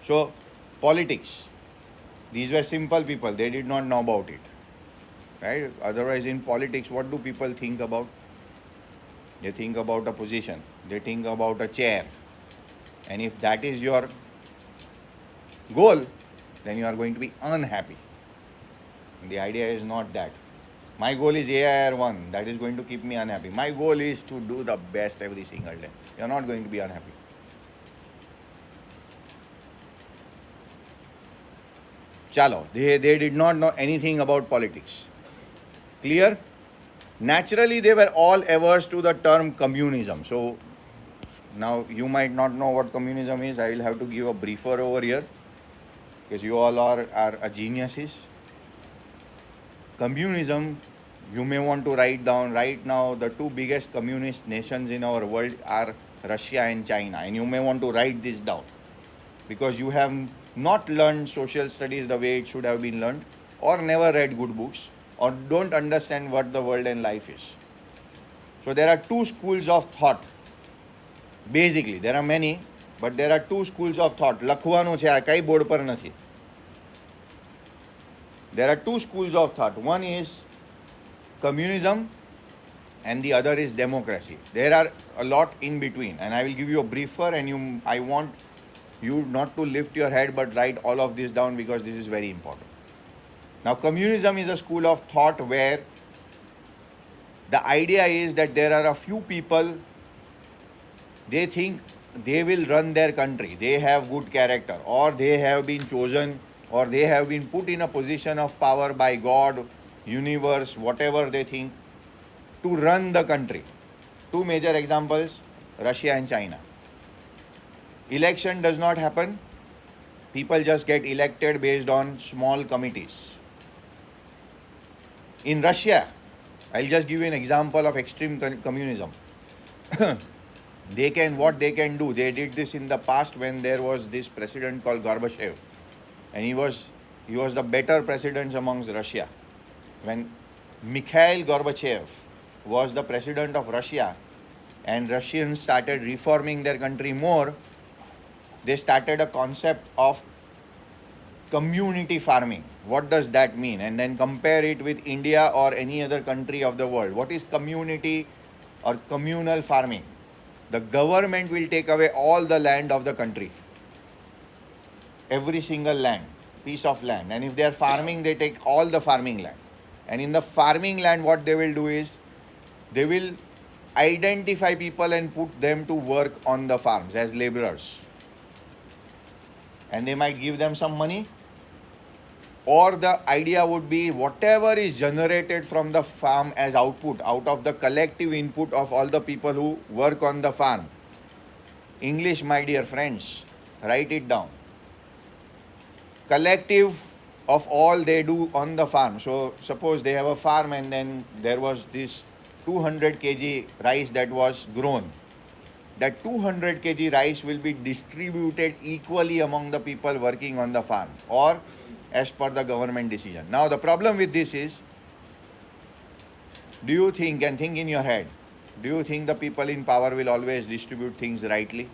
So, politics. These were simple people. They did not know about it. Right? Otherwise, in politics, what do people think about? They think about a position. They think about a chair. And if that is your goal, then you are going to be unhappy. The idea is not that. My goal is AIR1. That is going to keep me unhappy. My goal is to do the best every single day. You are not going to be unhappy. Chalo, they did not know anything about politics. Clear? Naturally, they were all averse to the term communism. So, now you might not know what communism is. I will have to give a briefer over here because you all are geniuses. Communism, you may want to write down right now the two biggest communist nations in our world are Russia and China. And you may want to write this down because you have not learned social studies the way it should have been learned, or never read good books, or don't understand what the world and life is. So there are two schools of thought. Basically, there are many, but there are two schools of thought. લખવાનું છે આ કઈ board પર નથી. There are two schools of thought. One is communism and the other is democracy. There are a lot in between, and I will give you a briefer, and I want you not to lift your head but write all of this down because this is very important. Now, communism is a school of thought where the idea is that there are a few people, they think they will run their country, they have good character, or they have been chosen, or they have been put in a position of power by God, universe, whatever they think, to run the country. Two major examples, Russia and China. Election does not happen. People just get elected based on small committees. In Russia, I'll just give you an example of extreme communism. What they can do, they did this in the past when there was this president called Gorbachev. And he was the better president amongst Russia. When Mikhail Gorbachev was the president of Russia and Russians started reforming their country more, they started a concept of community farming. What does that mean? And then compare it with India or any other country of the world. What is community or communal farming? The government will take away all the land of the country. Every single piece of land. And if they are farming, they take all the farming land. And in the farming land, what they will do is, they will identify people and put them to work on the farms as laborers. And they might give them some money. Or the idea would be whatever is generated from the farm as output, out of the collective input of all the people who work on the farm. English, my dear friends, write it down. Collective of all they do on the farm. So suppose they have a farm and then there was this 200 kg rice that was grown. That 200 kg rice will be distributed equally among the people working on the farm, or as per the government decision. Now the problem with this is, do you think in your head, do you think the people in power will always distribute things rightly?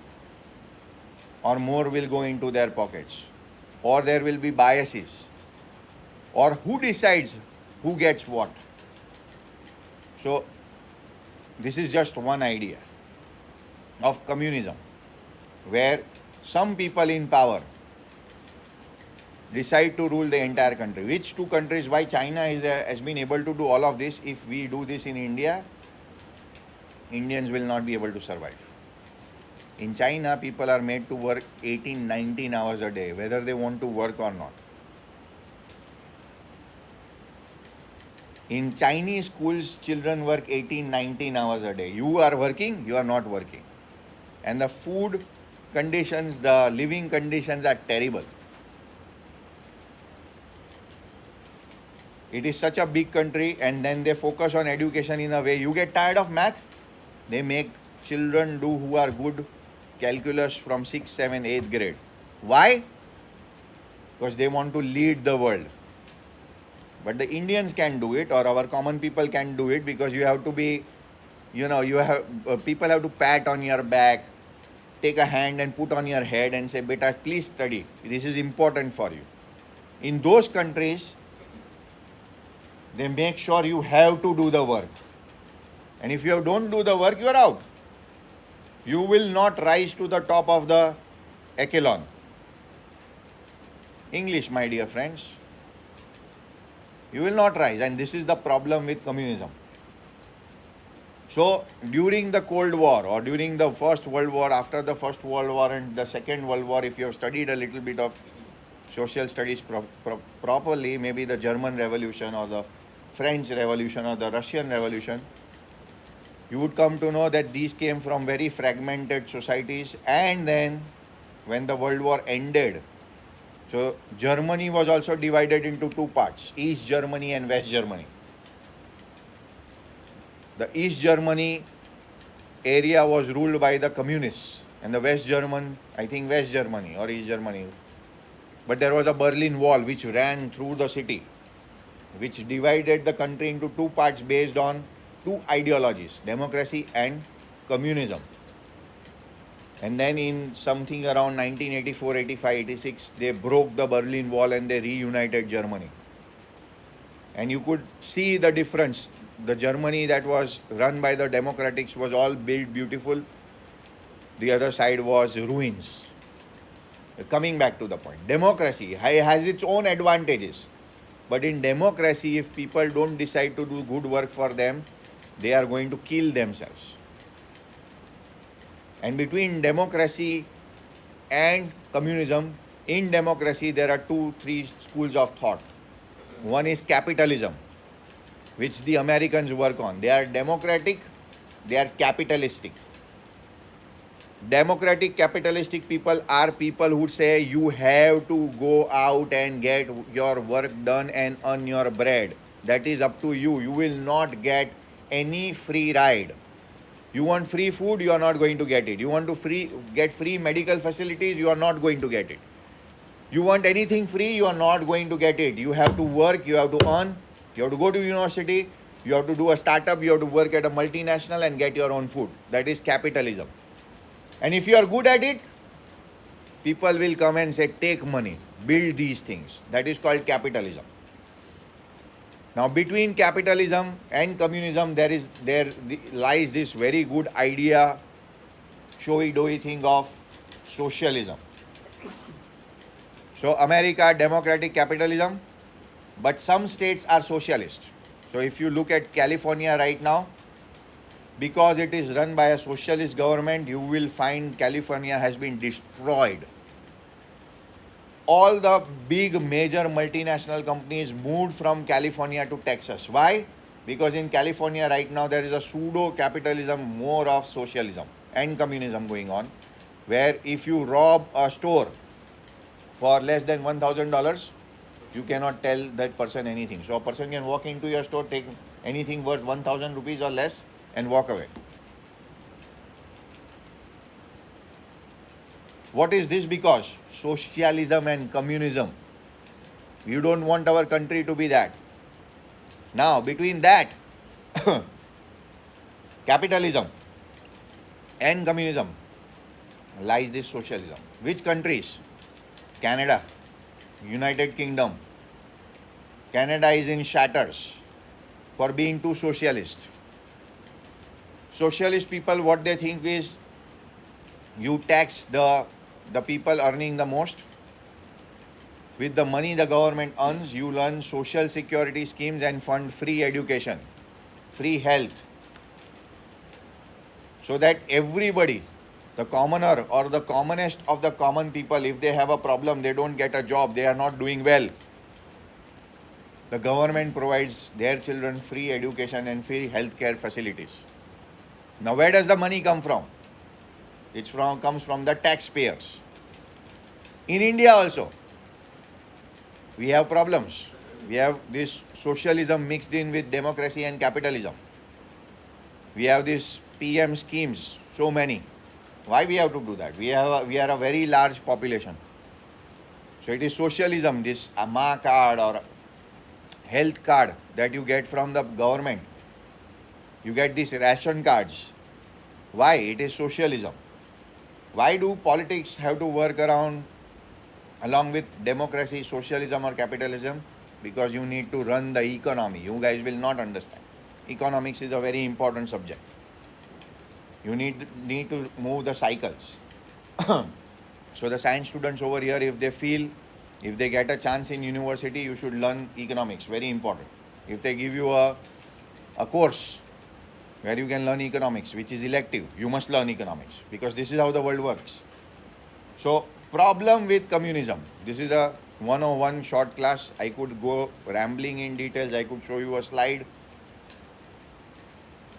Or more will go into their pockets? Or there will be biases? Or who decides who gets what? So this is just one idea of communism, where some people in power decide to rule the entire country. Which two countries? Why China has been able to do all of this? If we do this in India, Indians will not be able to survive. In China, people are made to work 18, 19 hours a day, whether they want to work or not. In Chinese schools, children work 18, 19 hours a day. You are working, you are not working. And the food conditions, the living conditions are terrible. It is such a big country, and then they focus on education in a way. You get tired of math, they make children do who are good calculus from 6th, 7th, 8th grade. Why? Because they want to lead the world. But the Indians can do it, or our common people can do it, because you have to be, people have to pat on your back. take a hand and put on your head and say, beta, please study. This is important for you. In those countries, they make sure you have to do the work. And if you don't do the work, you are out. You will not rise to the top of the echelon. English, my dear friends. You will not rise, and this is the problem with communism. So, during the Cold War or during the First World War, after the First World War and the Second World War, if you have studied a little bit of social studies properly, maybe the German Revolution or the French Revolution or the Russian Revolution, you would come to know that these came from very fragmented societies. And then when the World War ended, so Germany was also divided into two parts, East Germany and West Germany. The East Germany area was ruled by the communists, and the West German, I think West Germany or East Germany. But there was a Berlin Wall which ran through the city, which divided the country into two parts based on two ideologies, democracy and communism. And then in something around 1984, 85, 86, they broke the Berlin Wall and they reunited Germany. And you could see the difference. The Germany that was run by the democratics was all built beautiful. The other side was ruins. Coming back to the point, democracy has its own advantages. But in democracy, if people don't decide to do good work for them, they are going to kill themselves. And between democracy and communism, in democracy there are three schools of thought. One is capitalism, which the Americans work on. They are democratic, they are capitalistic. Democratic capitalistic people are people who say you have to go out and get your work done and earn your bread. That is up to you. You will not get any free ride. You want free food, you are not going to get it. You want to get free medical facilities, you are not going to get it. You want anything free, you are not going to get it. You have to work, you have to earn, you have to go to university, you have to do a startup, you have to work at a multinational and get your own food. That is capitalism. And if you are good at it, people will come and say, take money, build these things. That is called capitalism. Now, between capitalism and communism, there lies this very good idea, showy-dowy thing of socialism. So, America, democratic capitalism, but some states are socialist. So, if you look at California right now, because it is run by a socialist government, you will find California has been destroyed. All the big major multinational companies moved from California to Texas. Why? Because in California right now there is a pseudo-capitalism, more of socialism and communism going on, where if you rob a store for less than $1,000, you cannot tell that person anything. So a person can walk into your store, take anything worth 1,000 rupees or less and walk away. What is this? Because socialism and communism. You don't want our country to be that. Now, between that, capitalism and communism, lies this socialism. Which countries? Canada, United Kingdom. Canada is in shatters for being too socialist. Socialist people, what they think is, you tax the people earning the most. With the money the government earns, you learn social security schemes and fund free education, free health. So that everybody, the commoner or the commonest of the common people, if they have a problem, they don't get a job, they are not doing well, the government provides their children free education and free healthcare facilities. Now, where does the money come from? It comes from the taxpayers. In India also, we have problems. We have this socialism mixed in with democracy and capitalism. We have these PM schemes, so many. Why we have to do that? We are a very large population. So it is socialism, this Ma card or health card that you get from the government. You get these ration cards. Why? It is socialism. Why do politics have to work around along with democracy, socialism, or capitalism? Because you need to run the economy. You guys will not understand. Economics is a very important subject. You need to move the cycles. So the science students over here, if they feel, if they get a chance in university, you should learn economics. Very important. If they give you a course where you can learn economics, which is elective, you must learn economics because this is how the world works. So, problem with communism. This is a 101 short class. I could go rambling in details. I could show you a slide.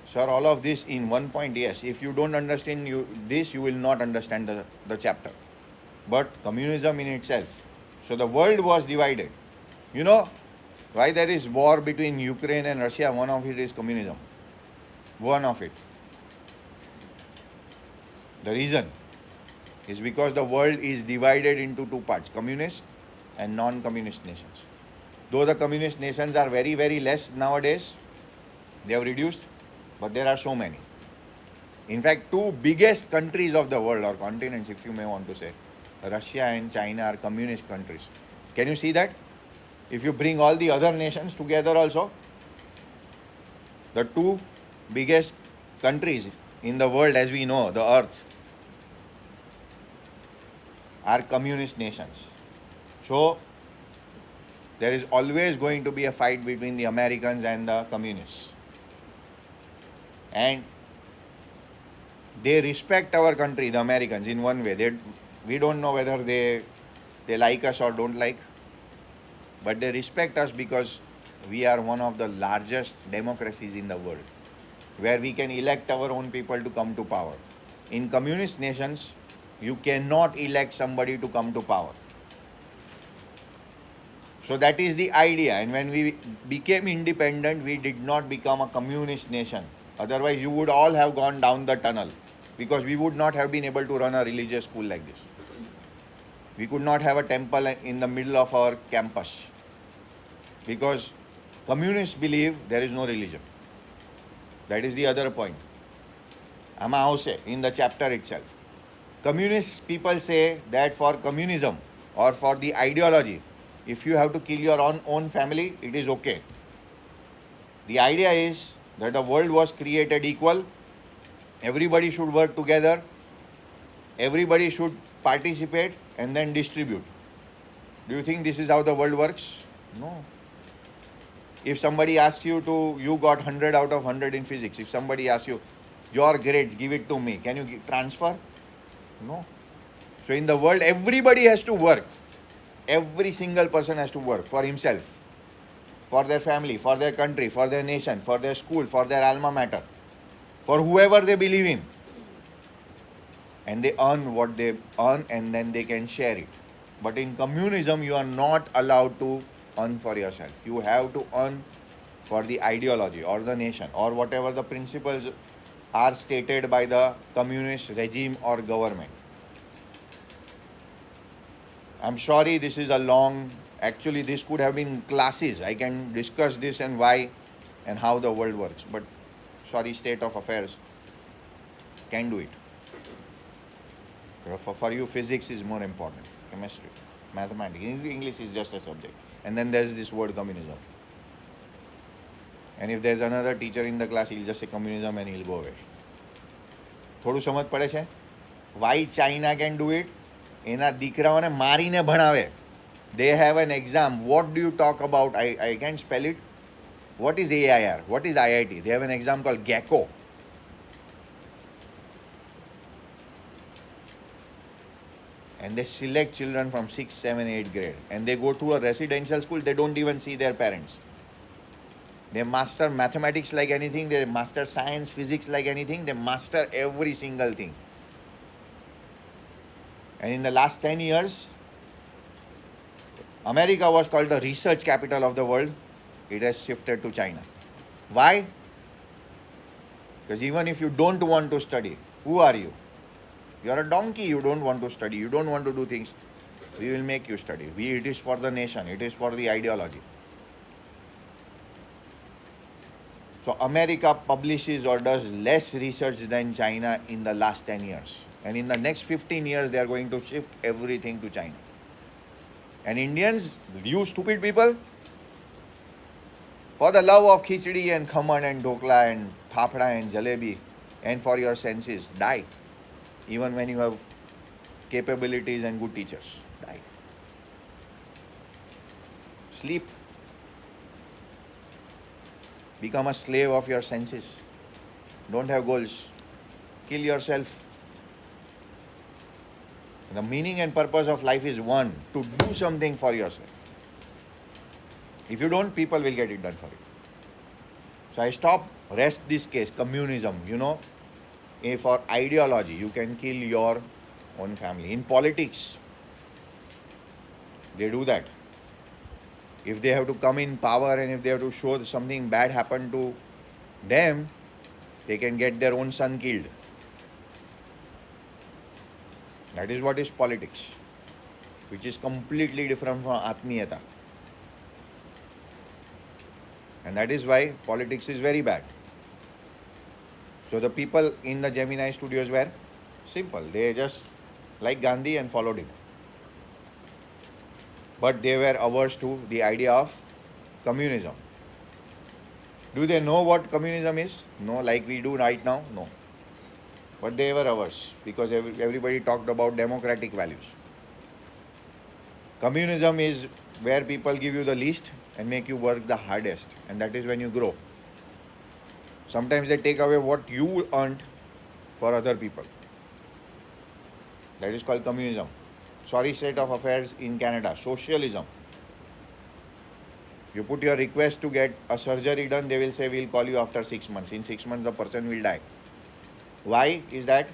Sir, all of this in one point, yes. If you don't understand this, you will not understand the chapter. But communism in itself. So the world was divided. You know why there is war between Ukraine and Russia? One of it is communism. One of it. The reason is because the world is divided into two parts, communist and non-communist nations. Though the communist nations are very, very less nowadays, they have reduced, but there are so many. In fact, two biggest countries of the world, or continents if you may want to say, Russia and China, are communist countries. Can you see that? If you bring all the other nations together also, the two biggest countries in the world as we know, the earth, are communist nations. So, there is always going to be a fight between the Americans and the communists. And they respect our country, the Americans, in one way. We don't know whether they like us or don't like, but they respect us because we are one of the largest democracies in the world, where we can elect our own people to come to power. In communist nations, you cannot elect somebody to come to power. So that is the idea. And when we became independent, we did not become a communist nation. Otherwise, you would all have gone down the tunnel, because we would not have been able to run a religious school like this. We could not have a temple in the middle of our campus, because communists believe there is no religion. That is the other point. Ama avse in the chapter itself. Communist people say that for communism or for the ideology, if you have to kill your own family, it is okay. The idea is that the world was created equal. Everybody should work together. Everybody should participate and then distribute. Do you think this is how the world works? No. If somebody asks you you got 100 out of 100 in physics. If somebody asks you, your grades, give it to me. Can you transfer? No. So in the world, everybody has to work. Every single person has to work for himself, for their family, for their country, for their nation, for their school, for their alma mater, for whoever they believe in. And they earn what they earn and then they can share it. But in communism, you are not allowed to earn for yourself. You have to earn for the ideology or the nation or whatever the principles are stated by the communist regime or government. I'm sorry, this is a long, actually this could have been classes. I can discuss this and why and how the world works. But sorry, state of affairs, can do it. For you, physics is more important. Chemistry, mathematics, English is just a subject. And then there's this word communism. And if there's another teacher in the class, he'll just say communism and he'll go away. થોડું સમજ પડે છે? Why China can do it? એના દીકરાઓને મારીને ભણાવે. They have an exam. What do you talk about? I can't spell it. What is AIR? What is IIT? They have an exam called GECO. And they select children from 6th, 7th, 8th grade. And they go to a residential school. They don't even see their parents. They master mathematics like anything. They master science, physics like anything. They master every single thing. And in the last 10 years, America was called the research capital of the world. It has shifted to China. Why? Because even if you don't want to study, who are you? You are a donkey. You don't want to study. You don't want to do things. We will make you study. It is for the nation. It is for the ideology. So America publishes or does less research than China in the last 10 years. And in the next 15 years, they are going to shift everything to China. And Indians, you stupid people, for the love of khichdi and khaman and dokla and phapda and jalebi, and for your senses, die. Even when you have capabilities and good teachers, die. Sleep. Become a slave of your senses. Don't have goals. Kill yourself. The meaning and purpose of life is one, to do something for yourself. If you don't, people will get it done for you. So I rest this case, communism, for ideology, you can kill your own family. In politics, they do that. If they have to come in power and if they have to show something bad happen to them, they can get their own son killed. That is what is politics, which is completely different from Atmiyata. And that is why politics is very bad. So the people in the Gemini studios were simple. They just like Gandhi and followed him. But they were averse to the idea of communism. Do they know what communism is? No, like we do right now? No. But they were averse because everybody talked about democratic values. Communism is where people give you the least and make you work the hardest, and that is when you grow. Sometimes they take away what you earned for other people. That is called communism. Sorry state of affairs in Canada, socialism. You put your request to get a surgery done, they will say we'll call you after 6 months. In 6 months the person will die. Why is that?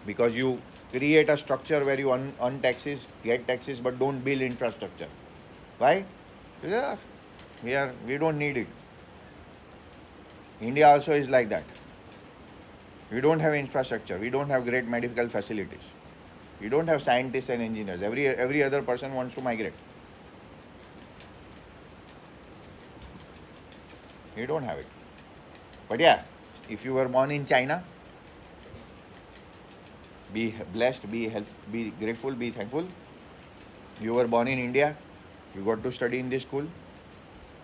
Because you create a structure where you earn taxes, get taxes, but don't build infrastructure. Why? Yeah, we don't need it. India also is like that. We don't have infrastructure. We don't have great medical facilities. We don't have scientists and engineers. Every other person wants to migrate. We don't have it. But yeah, if you were born in China, be blessed, be grateful, be thankful. You were born in India, you got to study in this school,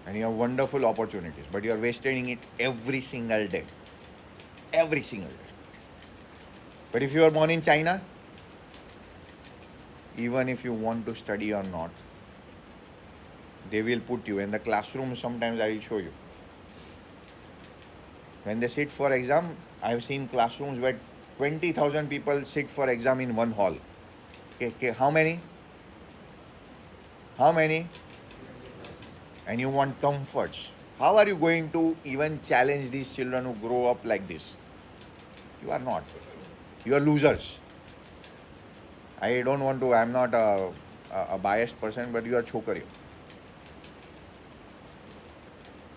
and you have wonderful opportunities, but you are wasting it every single day. Every single day. But if you are born in China, even if you want to study or not, they will put you in the classroom. Sometimes I will show you. When they sit for exam, I have seen classrooms where 20,000 people sit for exam in one hall. Okay, how many? How many? And you want comforts. How are you going to even challenge these children who grow up like this? You are not. You are losers. I don't want to, I'm not a biased person, but you are chokari.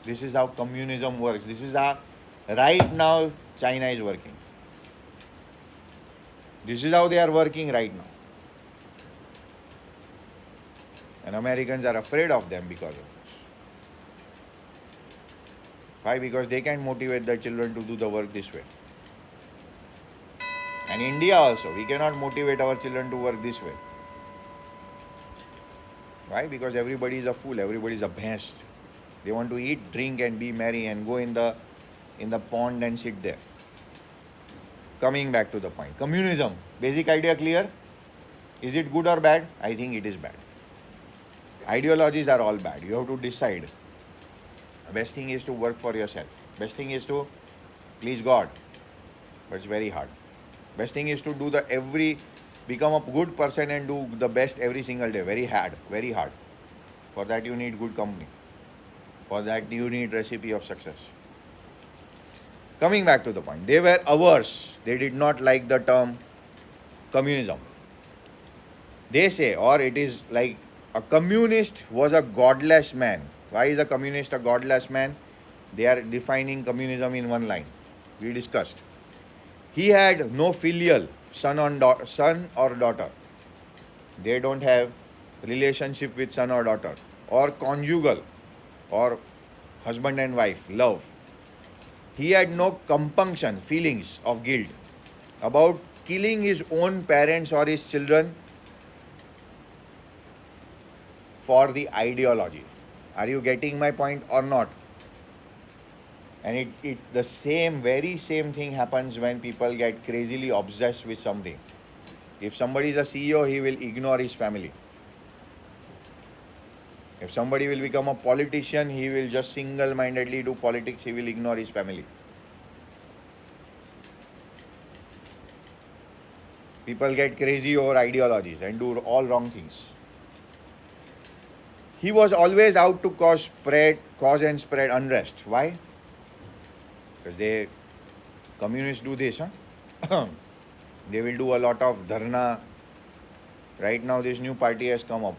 This is how communism works. This is how right now China is working. This is how they are working right now. And Americans are afraid of them because of this. Why? Because they can motivate their children to do the work this way. And India also, we cannot motivate our children to work this way. Why? Because everybody is a fool, everybody is a bhais. They want to eat, drink and be merry and go in the pond and sit there. Coming back to the point. Communism, basic idea clear? Is it good or bad? I think it is bad. Ideologies are all bad. You have to decide. Best thing is to work for yourself. Best thing is to please God. But it's very hard. Best thing is to become a good person and do the best every single day. Very hard, very hard. For that you need good company. For that you need recipe of success. Coming back to the point. They were averse. They did not like the term communism. They say, or it is like a communist was a godless man. Why is a communist a godless man? They are defining communism in one line. We discussed. He had no filial son or daughter. They don't have relationship with son or daughter, or conjugal, or husband and wife, love. He had no compunction, feelings of guilt about killing his own parents or his children for the ideology. Are you getting my point or not? And the same, very same thing happens when people get crazily obsessed with something. If somebody is a CEO, he will ignore his family. If somebody will become a politician, he will just single-mindedly do politics, he will ignore his family. People get crazy over ideologies and do all wrong things. He was always out to cause and spread unrest. Why? Because communists do this, huh? They will do a lot of dharna. Right now, this new party has come up,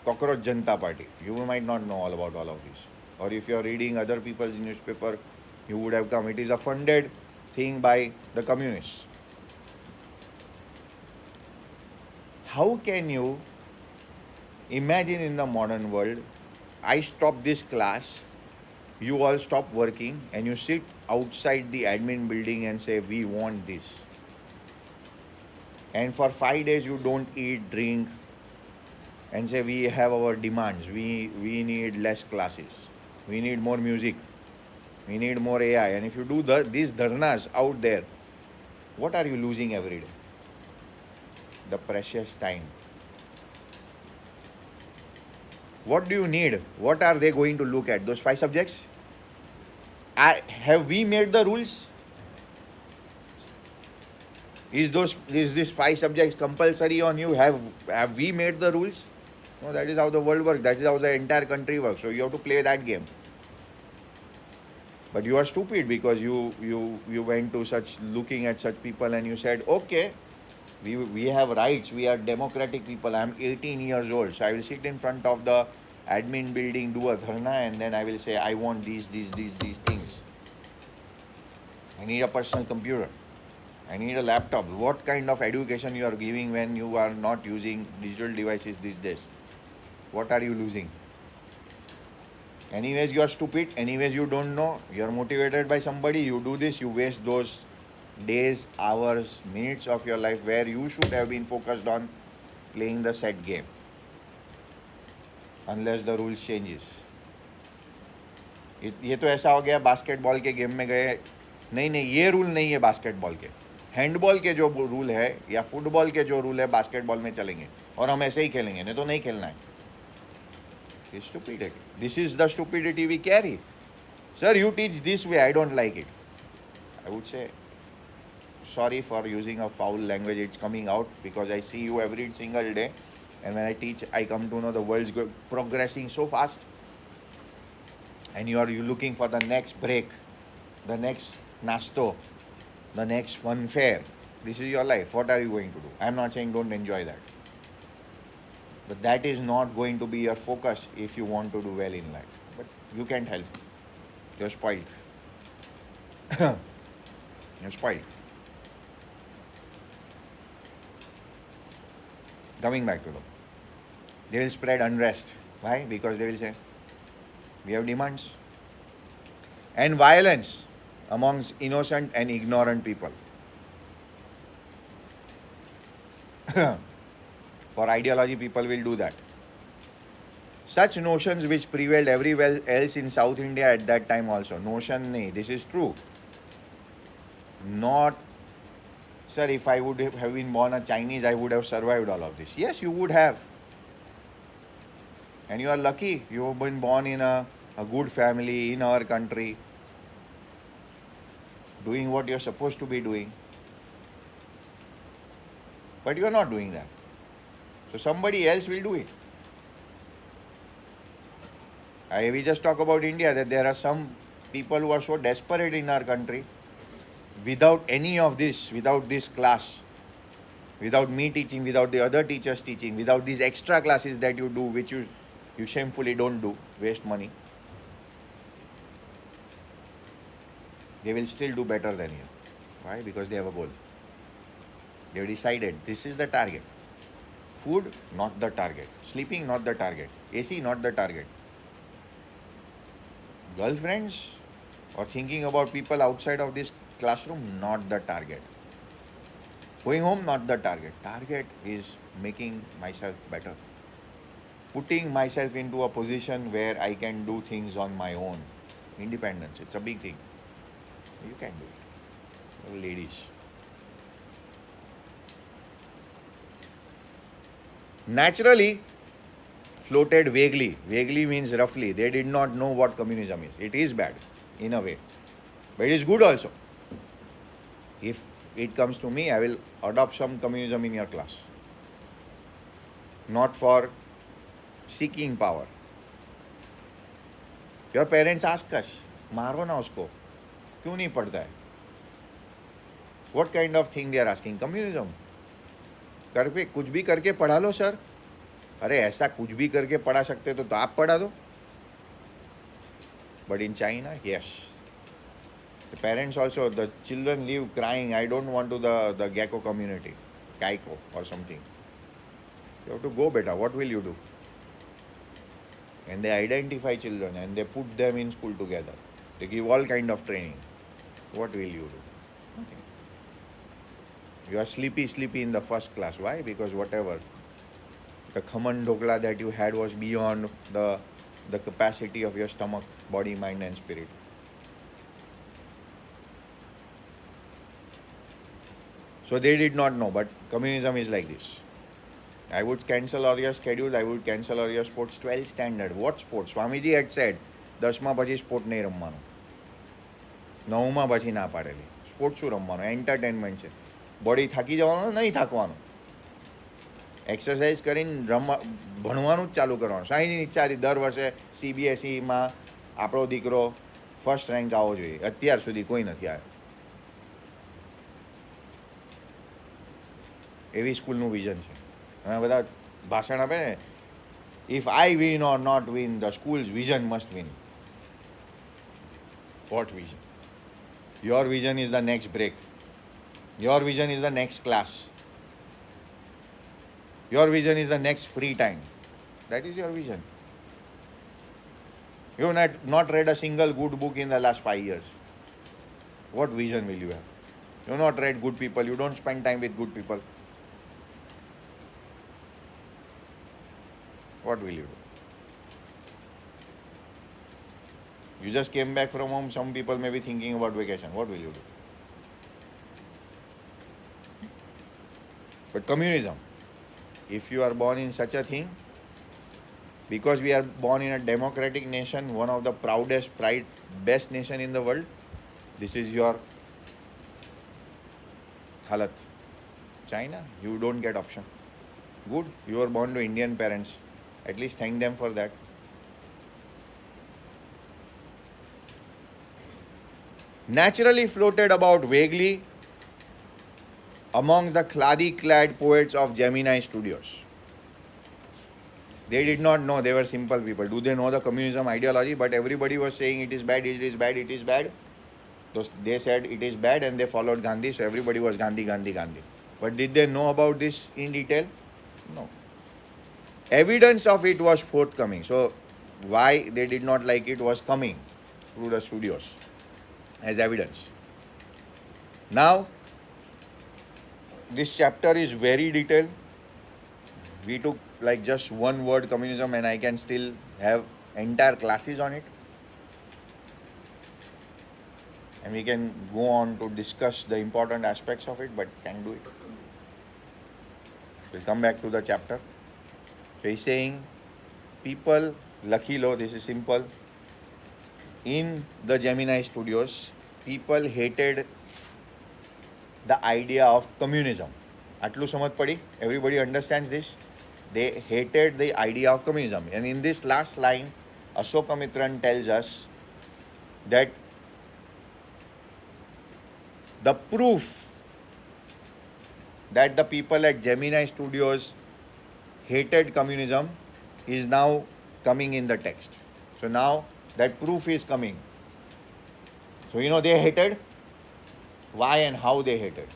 Cockroach Janata Party. You might not know all about all of this. Or if you are reading other people's newspaper, you would have come. It is a funded thing by the communists. How can you imagine in the modern world, I stop this class, you all stop working, and you sit outside the admin building and say, we want this. And for 5 days you don't eat, drink, and say, we have our demands. We need less classes. We need more music. We need more AI. And if you do these dharnas out there, what are you losing every day? The precious time. What do you need? What are they going to look at? Those 5 subjects? Have we made the rules? Is these 5 subjects compulsory on you? Have we made the rules? No, that is how the world works. That is how the entire country works. So you have to play that game. But you are stupid because you went to looking at such people and you said, okay, we have rights. We are democratic people. I am 18 years old. So I will sit in front of the admin building, do a dharna, and then I will say, I want these things. I need a personal computer. I need a laptop. What kind of education you are giving when you are not using digital devices these days? What are you losing? Anyways, you are stupid. Anyways, you don't know. You are motivated by somebody. You do this. You waste those days, hours, minutes of your life where you should have been focused on playing the set game. Unless the rules changes. ये तो ऐसा हो गया basketball के game में गए नहीं ये रूल नहीं है बास्केटबॉल के हैंडबॉल के जो रूल है या फुटबॉल के जो रूल है बास्केटबॉल में चलेंगे और हम ऐसे ही खेलेंगे नहीं तो नहीं खेलना है It's stupidity. This is the stupidity we carry. Sir, you teach this way. I don't like it. I would say, sorry for using a foul language. It's coming out because I see you every single day. And when I teach, I come to know the world's progressing so fast. And you looking for the next break, the next nasto, the next fun fair. This is your life. What are you going to do? I'm not saying don't enjoy that. But that is not going to be your focus if you want to do well in life. But you can't help. You're spoiled. You're spoiled. Coming back to them. They will spread unrest. Why? Because they will say, we have demands. And violence amongst innocent and ignorant people. For ideology, people will do that. Such notions which prevailed everywhere else in South India at that time also. Notion nahi, this is true. Not, sir, if I would have been born a Chinese, I would have survived all of this. Yes, you would have. And you are lucky. You have been born in a good family in our country, doing what you're supposed to be doing. But you are not doing that. So somebody else will do it. We just talk about India, that there are some people who are so desperate in our country, without any of this, without this class, without me teaching, without the other teachers teaching, without these extra classes that you do, which you shamefully don't do, waste money, they will still do better than you. Why? Because they have a goal. They have decided this is the target. Food, not the target. Sleeping, not the target. AC, not the target. Girlfriends, or thinking about people outside of this classroom, not the target. Going home, not the target. Target is making myself better. Putting myself into a position where I can do things on my own. Independence, it's a big thing. You can do it. Ladies. Naturally, floated vaguely. Vaguely means roughly. They did not know what communism is. It is bad, in a way. But it is good also. If it comes to me, I will adopt some communism in your class. Not for seeking power. Your parents ask us, मारो ना उसको, क्यों नहीं पढ़ता है? What kind of thing they are asking? Communism. कर पे कुछ भी करके पढ़ा लो सर. अरे ऐसा कुछ भी करके पढ़ा सकते तो आप पढ़ा दो. But in China, yes. The parents also, the children leave crying, I don't want to the Gecko community, Geico or something. You have to go better. What will you do? And they identify children and they put them in school together. They give all kind of training. What will you do? Nothing. You are sleepy in the first class. Why? Because whatever, the khaman dhokla that you had was beyond the capacity of your stomach, body, mind and spirit. So they did not know, but communism is like this. I would cancel all your schedule, I would cancel all your sports. 12 standard. What sports? Swamiji had said, 10માં પછી sport નહીં રમવાનું. 9માં પછી ના પાડેલી. Sport શું રમવાનું? Entertainment છે. Body થાકી જવાનું નહીં થાકવાનું. એક્સરસાઇઝ કરીને ભણવાનું જ ચાલુ કરવાનું. સાંઈની ઈચ્છા હતી દર વર્ષે CBSEમાં આપણો દીકરો ફર્સ્ટ રેન્ક આવવો જોઈએ. અત્યાર સુધી કોઈ નથી આવ્યો. એવી સ્કૂલનું વિઝન છે. બધા ભાષણ આપે ને, if I win or not win, the schools vision must win. What vision? Your vision is the next break. Your vision is the next class. Your vision is the next free time. That is your vision. You have not read a single good book in the last 5 years. What vision will you have? You have not read good people. You don't spend time with good people. What will you do? You just came back from home. Some people may be thinking about vacation. What will you do? But communism, if you are born in such a thing, because we are born in a democratic nation, one of the proudest, best nation in the world, this is your halat. China, you don't get option. Good, you are born to Indian parents. At least thank them for that. Naturally floated about vaguely amongst the khadi-clad poets of Gemini Studios. They did not know, they were simple people. Do they know the communism ideology? But everybody was saying it is bad, it is bad, it is bad. They said it is bad and they followed Gandhi, so everybody was Gandhi, Gandhi, Gandhi. But did they know about this in detail? No. Evidence of it was forthcoming. So why they did not like it was coming through the studios as evidence. Now, this chapter is very detailed. We took like just one word, communism, and I can still have entire classes on it. And we can go on to discuss the important aspects of it, but can do it. We'll come back to the chapter. So he's saying, people, Lucky Lo, this is simple. In the Gemini Studios, people hated the idea of communism. Atlu samajh padi? Everybody understands this? They hated the idea of communism. And in this last line, Ashokamitran tells us that the proof that the people at Gemini Studios hated communism is now coming in the text. So now that proof is coming. So they hated. Why and how they hated.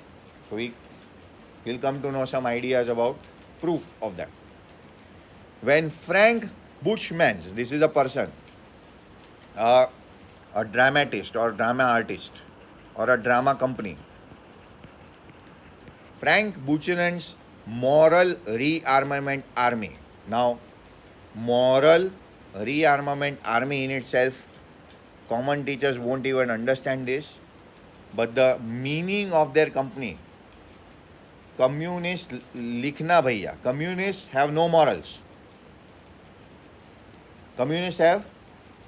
So we'll come to know some ideas about proof of that. When Frank Bushmans, this is a person, a a dramatist or drama artist or a drama company. Frank Buchanan's Moral Rearmament Army. Now, moral rearmament army in itself, common teachers won't even understand this, but the meaning of their company, communist likhna bhaiya, communists have no morals. Communists have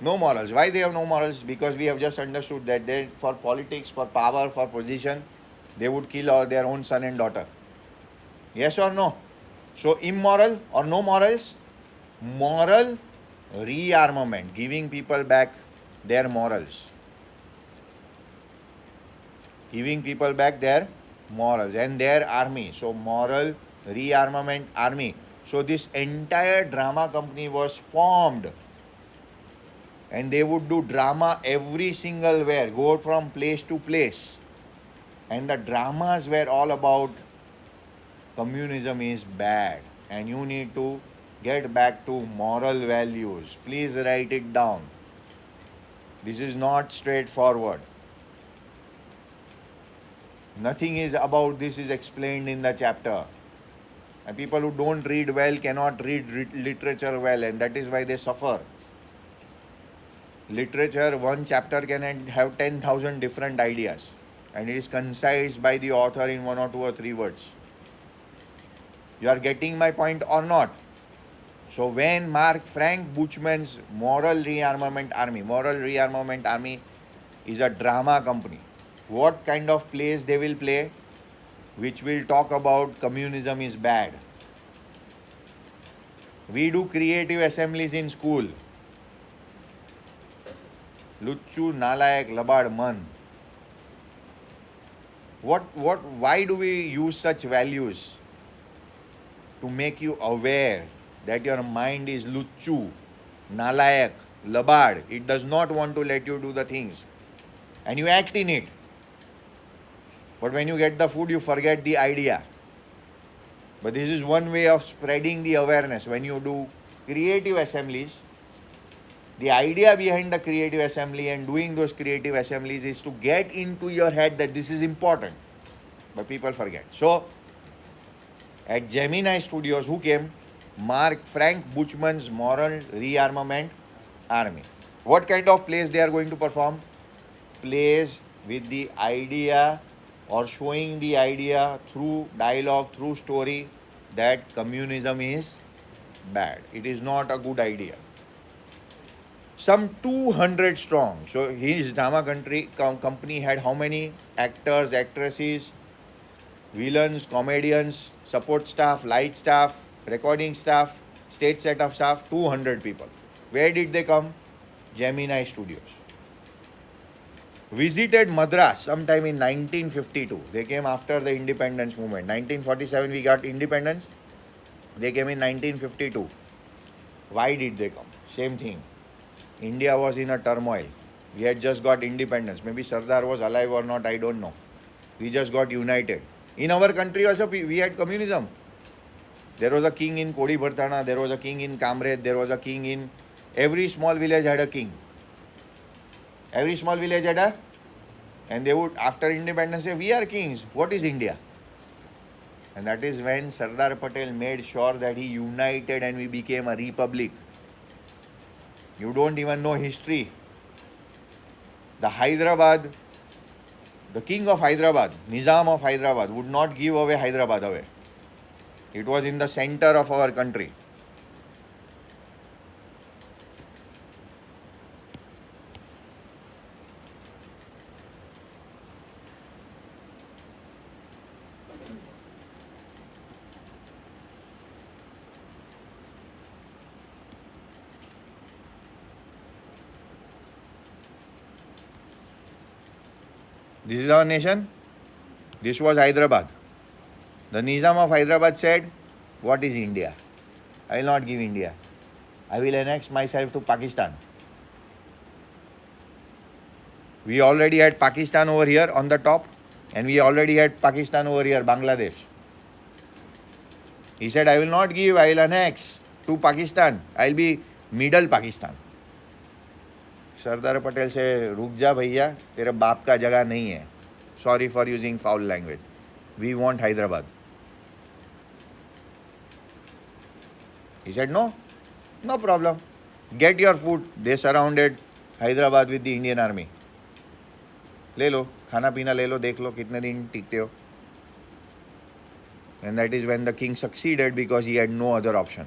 no morals. Why they have no morals? Because we have just understood that they, for politics, for power, for position, they would kill all their own son and daughter. Yes or no? So immoral or no morals? Moral rearmament, giving people back their morals. Giving people back their morals and their army. So moral rearmament army. So this entire drama company was formed, and they would do drama every single where, go from place to place. And the dramas were all about communism is bad and you need to get back to moral values. Please write it down. This is not straightforward. Nothing is about this is explained in the chapter. And people who don't read well cannot read literature well, and that is why they suffer. Literature, one chapter can have 10,000 different ideas, and it is concised by the author in 1 or 2 or 3 words. You are getting my point or not? So when Frank Buchman's Moral Rearmament Army is a drama company. What kind of plays they will play? Which will talk about communism is bad. We do creative assemblies in school. Luchu, Nalayak, Labad, Man. Why do we use such values? To make you aware that your mind is Luchu, Nalayak, Labad. It does not want to let you do the things. And you act in it. But when you get the food, you forget the idea. But this is one way of spreading the awareness. When you do creative assemblies, the idea behind the creative assembly and doing those creative assemblies is to get into your head that this is important. But people forget. So, at Gemini Studios, who came? Frank Buchman's Moral Rearmament Army. What kind of plays they are going to perform? Plays with the idea or showing the idea through dialogue, through story, that communism is bad. It is not a good idea. Some 200 strong. So his drama company had how many actors, actresses, villains, comedians, support staff, light staff, recording staff, stage set of staff, 200 people. Where did they come? Gemini Studios. Visited Madras sometime in 1952. They came after the independence movement. 1947 we got independence. They came in 1952. Why did they come? Same thing. India was in a turmoil. We had just got independence. Maybe Sardar was alive or not, I don't know. We just got united. In our country also we had communism. There was a king in Kodi Bhartana, there was a king in Kamred, there was a king in... Every small village had a king. Every small village had a... And they would, after independence, say, we are kings. What is India? And that is when Sardar Patel made sure that he united and we became a republic. You don't even know history. The king of Hyderabad, Nizam of Hyderabad, would not give away Hyderabad away. It was in the center of our country. This is our nation. This was Hyderabad. The Nizam of Hyderabad said, what is India? I will not give India. I will annex myself to Pakistan. We already had Pakistan over here on the top, and we already had Pakistan over here, Bangladesh. He said, I will not give, I will annex to Pakistan. I will be middle Pakistan. Sardar Patel से रुक जा भैया, तेरे बाप का जगह नहीं है. Sorry for using foul language. We want Hyderabad. He said no, no problem. Get your food. They surrounded Hyderabad with the Indian army. ले लो, खाना पीना ले लो, देख लो कितने दिन टिकते हो. And that is when the king succeeded because he had no other option.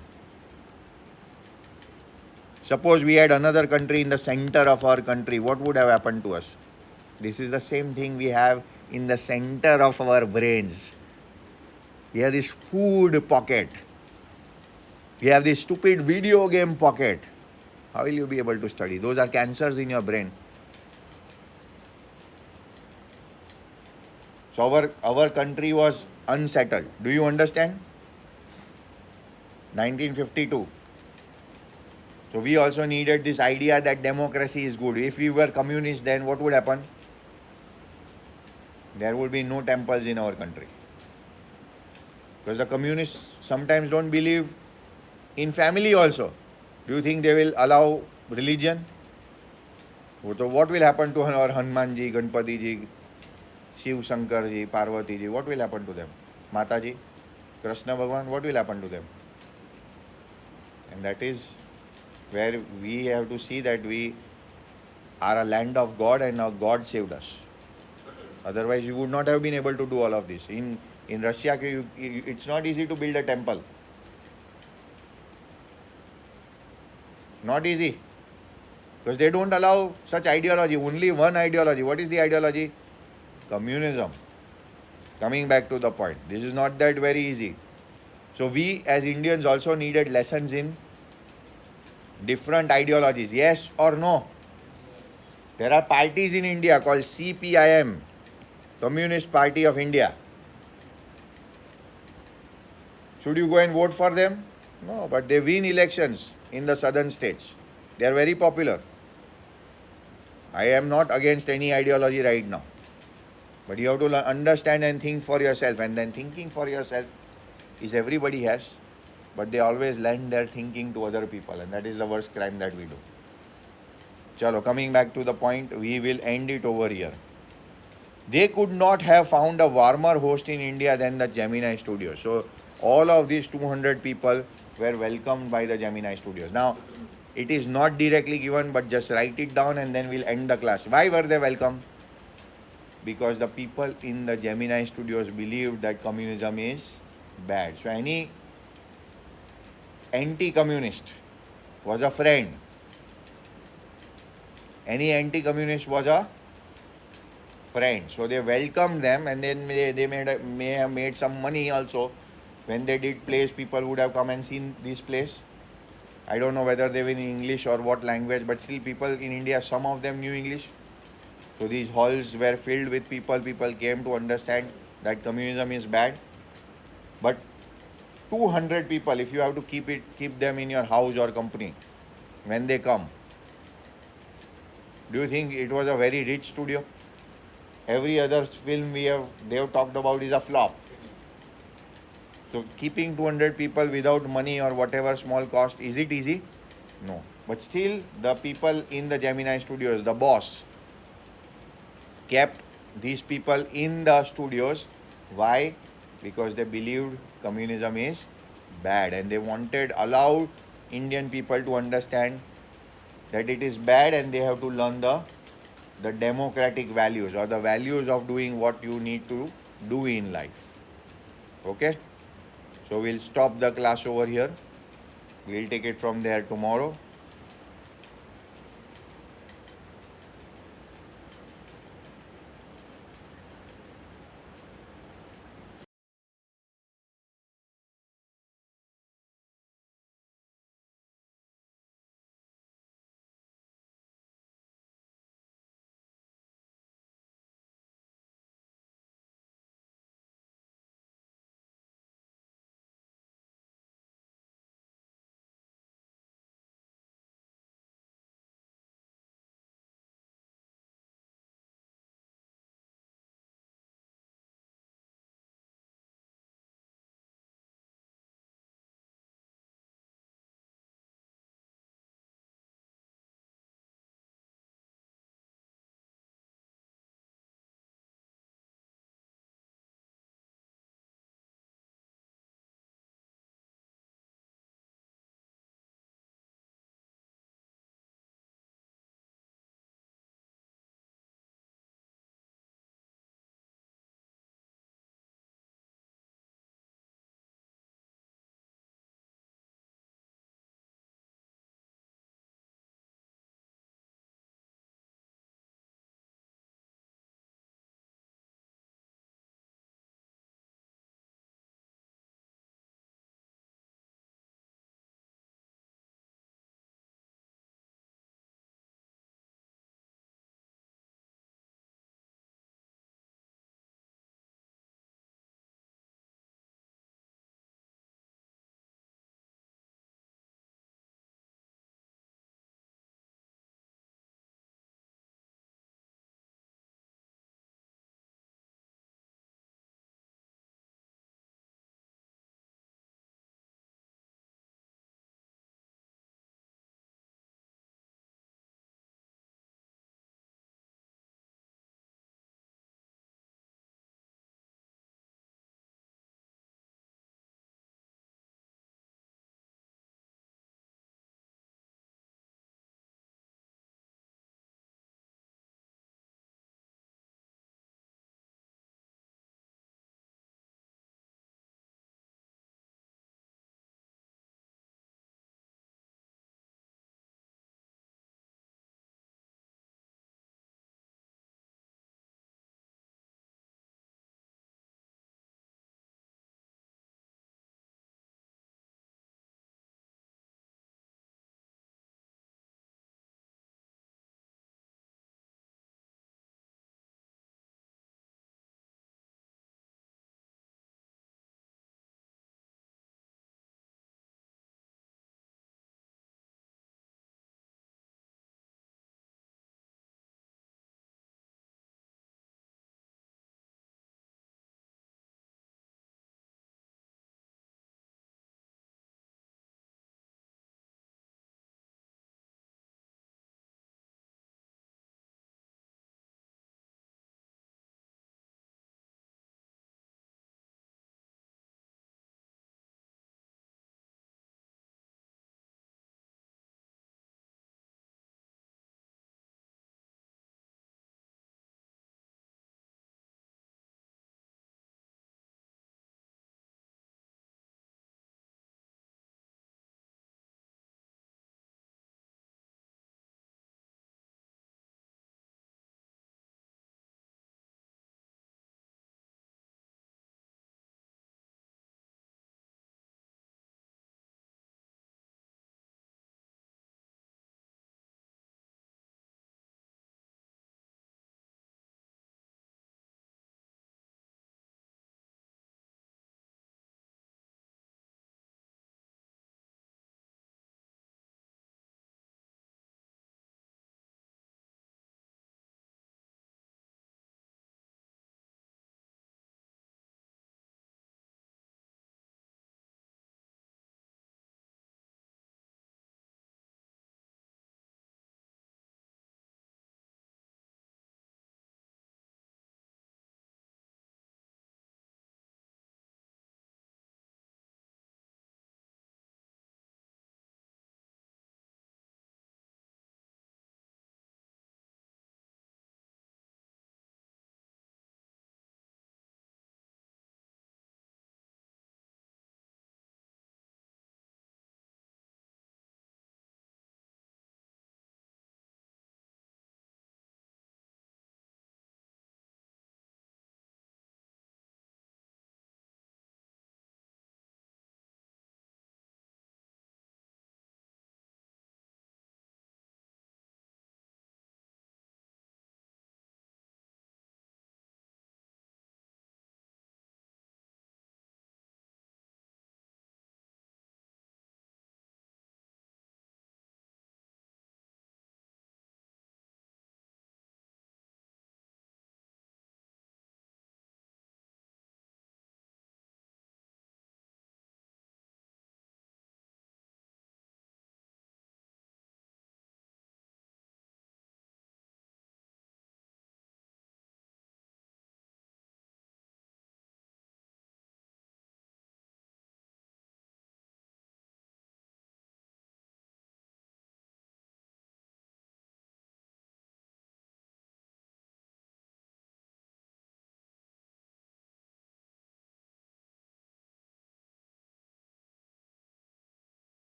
Suppose we had another country in the center of our country, what would have happened to us? This is the same thing we have in the center of our brains. We have this food pocket. We have this stupid video game pocket. How will you be able to study? Those are cancers in your brain. So our country was unsettled. Do you understand? 1952. So we also needed this idea that democracy is good. If we were communists, then what would happen? There would be no temples in our country. Because the communists sometimes don't believe in family also. Do you think they will allow religion? So what will happen to our Hanuman ji, Ganpati ji, Shiv Shankar ji, Parvati ji? What will happen to them? Mata ji, Krishna Bhagwan, what will happen to them? And that is where we have to see that we are a land of God and our God saved us. Otherwise, you would not have been able to do all of this. In Russia, it's not easy to build a temple. Not easy. Because they don't allow such ideology. Only one ideology. What is the ideology? Communism. Coming back to the point. This is not that very easy. So we as Indians also needed lessons in different ideologies. Yes or no? There are parties in India called CPIM, Communist Party of India. Should you go and vote for them? No, but they win elections in the southern states. They are very popular. I am not against any ideology right now. But you have to understand and think for yourself. And then thinking for yourself is everybody has. But they always lend their thinking to other people. And that is the worst crime that we do. Chalo, coming back to the point, we will end it over here. They could not have found a warmer host in India than the Gemini Studios. So all of these 200 people were welcomed by the Gemini Studios. Now, it is not directly given, but just write it down and then we'll end the class. Why were they welcome? Because the people in the Gemini Studios believed that communism is bad. So any anti-communist was a friend. Any anti-communist was a friend. So they welcomed them, and then they may have made some money also. When they did plays, people would have come and seen this place. I don't know whether they were in English or what language, but still people in India, some of them knew English. So these halls were filled with people. People came to understand that communism is bad. But 200 people, if you have to keep them in your house or company, when they come, do you think it was a very rich studio? Every other film they have talked about is a flop. So keeping 200 people without money or whatever small cost, is it easy? No. But still, the people in the Gemini Studios, the boss, kept these people in the studios. Why? Because they believed communism is bad and they allowed Indian people to understand that it is bad and they have to learn the democratic values or the values of doing what you need to do in life. Okay? So we'll stop the class over here. We'll take it from there tomorrow.